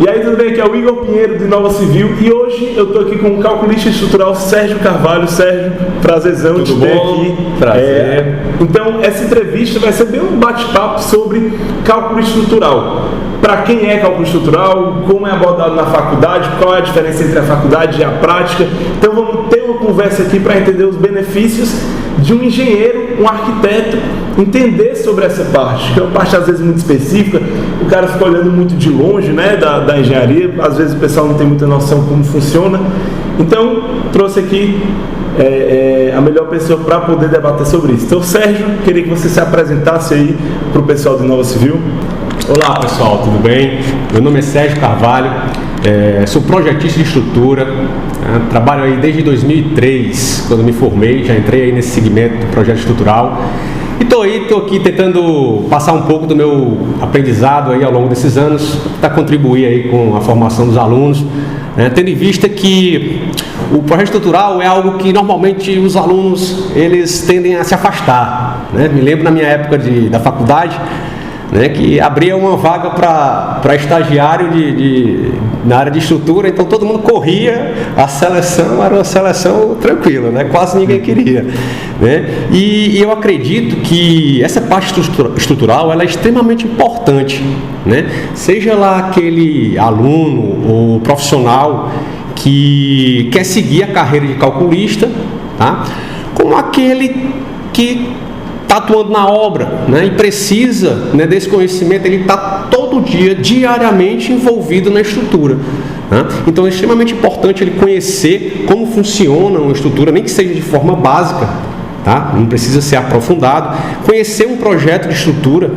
E aí, tudo bem? Aqui é o Igor Pinheiro, de Nova Civil, e hoje eu estou aqui com o calculista estrutural Sérgio Carvalho. Sérgio, prazerzão de ter aqui. Prazer. Então, essa entrevista vai ser bem um bate-papo sobre cálculo estrutural. Para quem é cálculo estrutural, como é abordado na faculdade, qual é a diferença entre a faculdade e a prática. Então, vamos ter uma conversa aqui para entender os benefícios de um engenheiro, um arquiteto, entender sobre essa parte, que é uma parte às vezes muito específica, o cara fica olhando muito de longe, né, da engenharia, às vezes o pessoal não tem muita noção como funciona. Então, trouxe aqui a melhor pessoa para poder debater sobre isso. Então, Sérgio, queria que você se apresentasse aí para o pessoal de Nova Civil. Olá pessoal, tudo bem? Meu nome é Sérgio Carvalho, sou projetista de estrutura, trabalho aí desde 2003, quando me formei, já entrei aí nesse segmento do projeto estrutural. E estou aqui tentando passar um pouco do meu aprendizado aí ao longo desses anos, para contribuir aí com a formação dos alunos, tendo em vista que o projeto estrutural é algo que normalmente os alunos eles tendem a se afastar, né? Me lembro na minha época da faculdade, que abria uma vaga para estagiário na área de estrutura, então todo mundo corria, a seleção era uma seleção tranquila, quase ninguém queria. E eu acredito que essa parte estrutural ela é extremamente importante, seja lá aquele aluno ou profissional que quer seguir a carreira de calculista, como aquele que está atuando na obra, e precisa desse conhecimento, ele está todo dia, diariamente envolvido na estrutura. Então é extremamente importante ele conhecer como funciona uma estrutura, nem que seja de forma básica, não precisa ser aprofundado, conhecer um projeto de estrutura,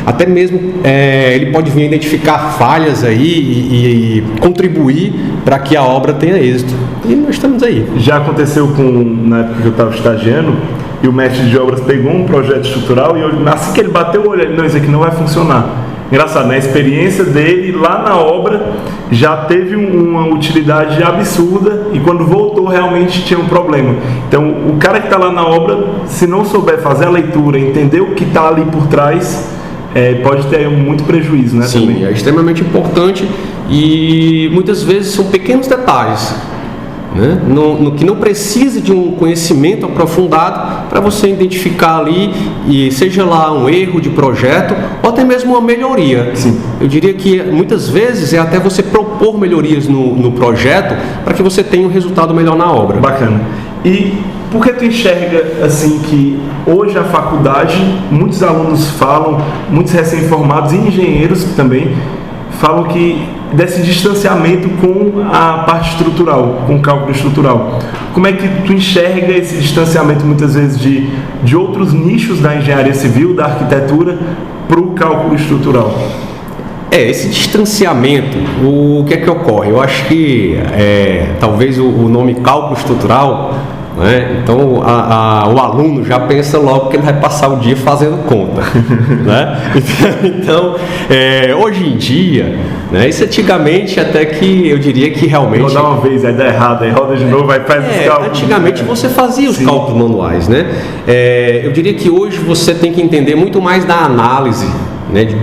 até mesmo ele pode vir a identificar falhas aí e contribuir para que a obra tenha êxito. E nós estamos aí. Já aconteceu na época que eu estava estagiando, e o mestre de obras pegou um projeto estrutural e assim que ele bateu o olho, não, isso aqui não vai funcionar. Engraçado, a experiência dele lá na obra já teve uma utilidade absurda e quando voltou realmente tinha um problema. Então, o cara que está lá na obra, se não souber fazer a leitura, entender o que está ali por trás, pode ter muito prejuízo, Sim, também. É extremamente importante e muitas vezes são pequenos detalhes, no que não precisa de um conhecimento aprofundado para você identificar ali, e seja lá um erro de projeto ou até mesmo uma melhoria. Sim. Eu diria que muitas vezes é até você propor melhorias no projeto para que você tenha um resultado melhor na obra. Bacana. E por que tu enxerga assim que hoje a faculdade, muitos alunos falam, muitos recém-formados e engenheiros também falam que desse distanciamento com a parte estrutural, com o cálculo estrutural. Como é que tu enxerga esse distanciamento muitas vezes de outros nichos da engenharia civil, da arquitetura, para o cálculo estrutural? Esse distanciamento, o que é que ocorre? Eu acho que talvez o nome cálculo estrutural, então o aluno já pensa logo que ele vai passar o dia fazendo conta. Então, hoje em dia, isso antigamente até que eu diria que realmente... Rodar uma vez, aí dá errado, aí roda de novo, aí faz os cálculos. Antigamente você fazia os cálculos manuais, eu diria que hoje você tem que entender muito mais da análise,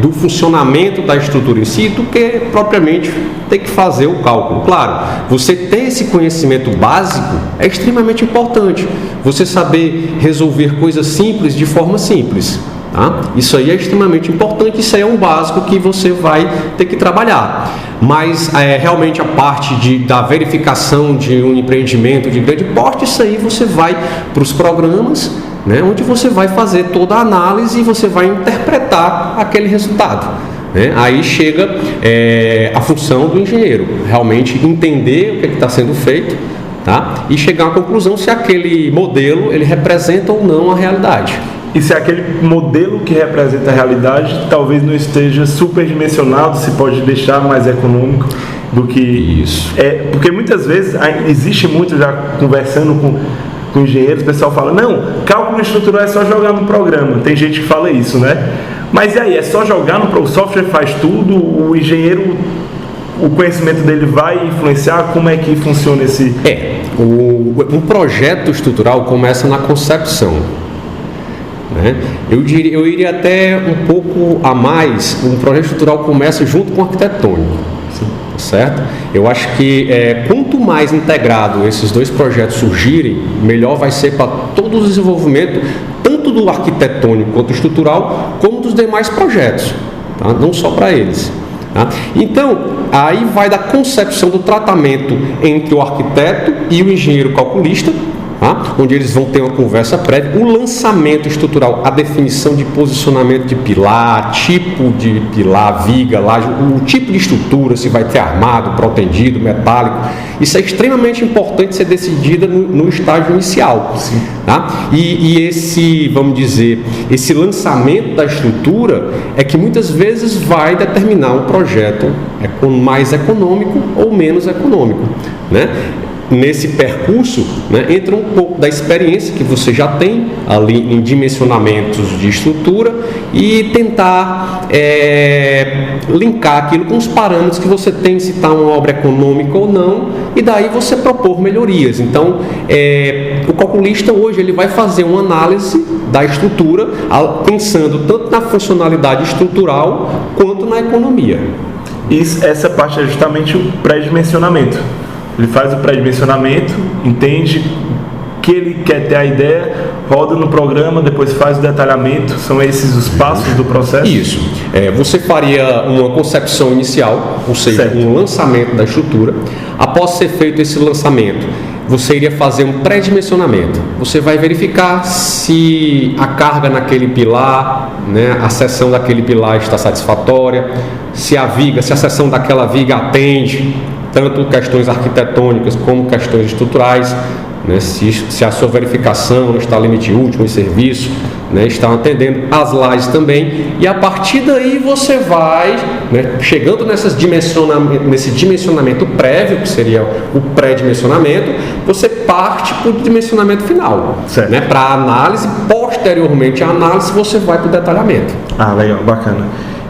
do funcionamento da estrutura em si, do que propriamente ter que fazer o cálculo. Claro, você ter esse conhecimento básico é extremamente importante. Você saber resolver coisas simples de forma simples. Isso aí é extremamente importante, isso aí é um básico que você vai ter que trabalhar. Mas realmente a parte da verificação de um empreendimento de grande porte, isso aí você vai para os programas, onde você vai fazer toda a análise e você vai interpretar aquele resultado. Aí chega a função do engenheiro, realmente entender o que está sendo feito, e chegar à conclusão se aquele modelo ele representa ou não a realidade. E se aquele modelo que representa a realidade talvez não esteja superdimensionado, se pode deixar mais econômico do que isso. Porque muitas vezes existe muito, já conversando com engenheiros, o pessoal fala, não, cálculo estrutural é só jogar no programa. Tem gente que fala isso, Mas e aí, é só jogar o software faz tudo, o engenheiro, o conhecimento dele vai influenciar? Como é que funciona esse... Um projeto estrutural começa na concepção. Eu iria até um pouco a mais, um projeto estrutural começa junto com o arquitetônico. certo? Eu acho que quanto mais integrado esses dois projetos surgirem, melhor vai ser para todo o desenvolvimento, tanto do arquitetônico quanto estrutural, como dos demais projetos, tá? Não só para eles. Tá? Então, aí vai da concepção do tratamento entre o arquiteto e o engenheiro calculista, tá? Onde eles vão ter uma conversa prévia, o lançamento estrutural, a definição de posicionamento de pilar, tipo de pilar, viga, laje, o tipo de estrutura, se vai ter armado, protendido, metálico. Isso é extremamente importante ser decidida no estágio inicial. Tá? E esse, vamos dizer, esse lançamento da estrutura é que muitas vezes vai determinar um projeto mais econômico ou menos econômico, né? Nesse percurso, né, entra um pouco da experiência que você já tem ali em dimensionamentos de estrutura e tentar linkar aquilo com os parâmetros que você tem, se está uma obra econômica ou não, e daí você propor melhorias. Então, o calculista hoje ele vai fazer uma análise da estrutura, pensando tanto na funcionalidade estrutural quanto na economia. Essa parte é justamente o pré-dimensionamento. Ele faz o pré-dimensionamento, entende que ele quer ter a ideia, roda no programa, depois faz o detalhamento. São esses os passos do processo? Isso. Você faria uma concepção inicial, ou seja, certo, um lançamento da estrutura. Após ser feito esse lançamento, você iria fazer um pré-dimensionamento. Você vai verificar se a carga naquele pilar, né, a seção daquele pilar está satisfatória, se a seção daquela viga atende tanto questões arquitetônicas como questões estruturais, né, se a sua verificação no está limite último em serviço, né, está atendendo as lajes também, e a partir daí você vai, né, chegando nesse dimensionamento prévio, que seria o pré-dimensionamento, você parte para o dimensionamento final, né, para a análise. Posteriormente à análise você vai para o detalhamento. Legal, bacana.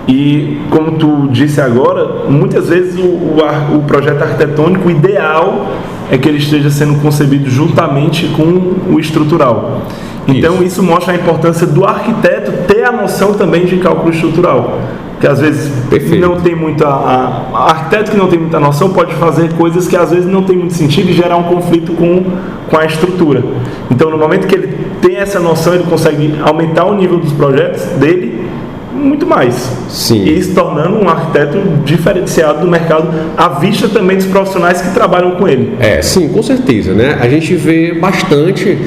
E como tu disse agora, muitas vezes o projeto arquitetônico, o ideal é que ele esteja sendo concebido juntamente com o estrutural. Então isso mostra a importância do arquiteto ter a noção também de cálculo estrutural. Que às vezes não tem muita... arquiteto que não tem muita noção pode fazer coisas que às vezes não tem muito sentido e gerar um conflito com a estrutura. Então no momento que ele tem essa noção, ele consegue aumentar o nível dos projetos dele muito mais. Sim. E se tornando um arquiteto diferenciado do mercado, à vista também dos profissionais que trabalham com ele. Sim, com certeza, né? A gente vê bastante,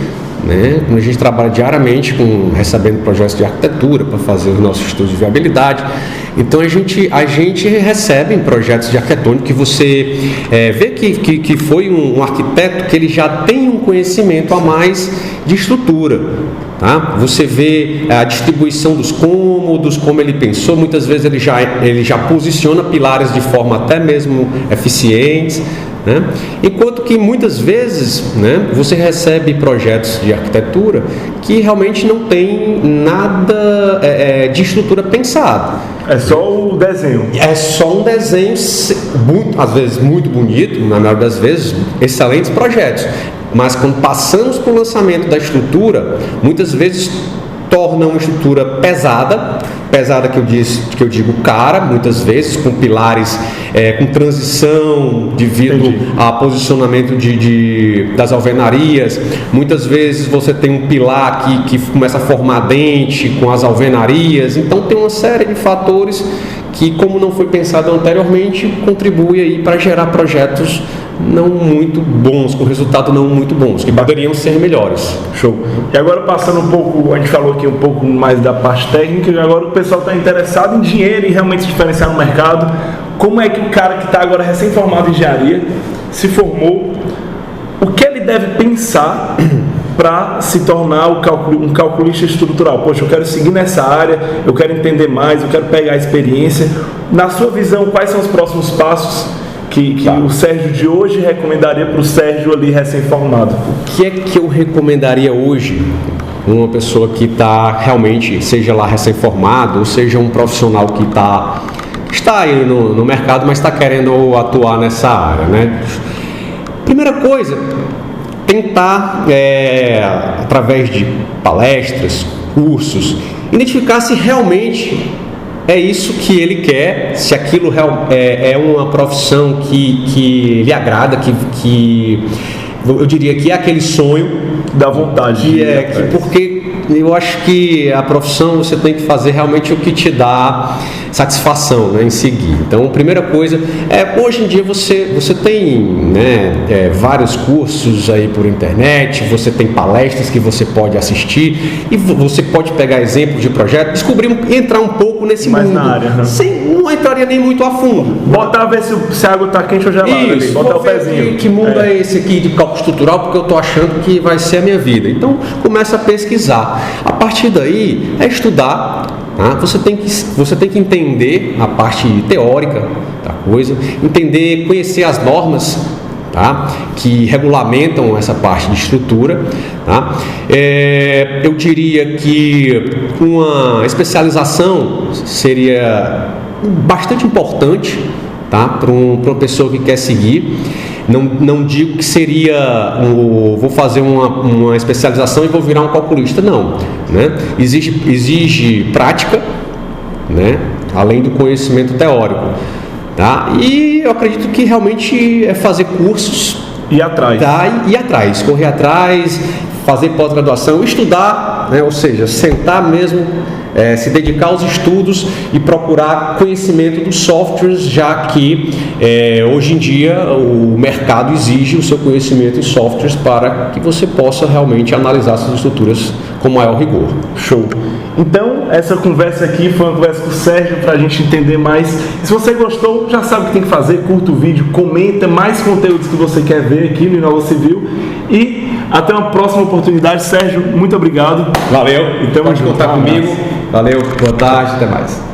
né, quando a gente trabalha diariamente recebendo projetos de arquitetura para fazer os nossos estudos de viabilidade. Então a gente recebe projetos de arquitetônico que você vê que foi um arquiteto que ele já tem um conhecimento a mais de estrutura. Tá? Você vê a distribuição dos cômodos, como ele pensou. Muitas vezes ele já posiciona pilares de forma até mesmo eficientes, né? Enquanto que muitas vezes, né, você recebe projetos de arquitetura que realmente não tem nada de estrutura pensado. É só o desenho. É só um desenho, às vezes muito bonito, na maioria das vezes, excelentes projetos. Mas quando passamos para o lançamento da estrutura, muitas vezes torna uma estrutura pesada que eu digo cara, muitas vezes, com pilares com transição devido a posicionamento das alvenarias. Muitas vezes você tem um pilar que começa a formar dente com as alvenarias. Então tem uma série de fatores que, como não foi pensado anteriormente, contribui aí para gerar projetos não muito bons, com resultados não muito bons, que poderiam ser melhores. Show. E agora passando um pouco, a gente falou aqui um pouco mais da parte técnica, e agora o pessoal está interessado em dinheiro e realmente se diferenciar no mercado. Como é que o cara que está agora recém-formado em engenharia, se formou, o que ele deve pensar para se tornar um calculista estrutural? Poxa, eu quero seguir nessa área, eu quero entender mais, eu quero pegar a experiência. Na sua visão, quais são os próximos passos que o Sérgio de hoje recomendaria para o Sérgio ali recém-formado? O que é que eu recomendaria hoje uma pessoa que está realmente, seja lá recém-formado, ou seja um profissional que está aí no mercado, mas está querendo atuar nessa área, né? Primeira coisa, tentar, através de palestras, cursos, identificar se realmente é isso que ele quer, se aquilo é uma profissão que lhe agrada, que eu diria que é aquele sonho da vontade. Porque eu acho que a profissão você tem que fazer realmente o que te dá satisfação, né, em seguir. Então, a primeira coisa hoje em dia você tem, né, vários cursos aí por internet, você tem palestras que você pode assistir e você pode pegar exemplos de projetos, descobrir, entrar um pouco nesse mais mundo. Na área, né? Não entraria nem muito a fundo. Botar, ver se a água está quente ou gelada. Isso, botar o pezinho. Que mundo é esse aqui de cálculo estrutural, porque eu estou achando que vai ser a minha vida. Então, começa a pesquisar. A partir daí, é estudar. Tá? Você tem que entender a parte teórica da coisa, conhecer as normas, tá, que regulamentam essa parte de estrutura. Tá? Eu diria que uma especialização seria bastante importante, tá, para uma pessoa que quer seguir. Não digo que seria vou fazer uma especialização e vou virar um calculista, não, né? Exige prática, né? Além do conhecimento teórico, tá? E eu acredito que realmente é fazer cursos, ir atrás, tá? Ir atrás, correr atrás, fazer pós-graduação, estudar, né? Ou seja, sentar mesmo, se dedicar aos estudos e procurar conhecimento dos softwares, já que hoje em dia o mercado exige o seu conhecimento em softwares para que você possa realmente analisar essas estruturas com maior rigor. Show! Então, essa conversa aqui foi uma conversa com o Sérgio para a gente entender mais. Se você gostou, já sabe o que tem que fazer, curta o vídeo, comenta mais conteúdos que você quer ver aqui no Inova Civil e até uma próxima oportunidade. Sérgio, muito obrigado. Valeu, e tamo junto. Contar comigo. Valeu, boa tarde, até mais.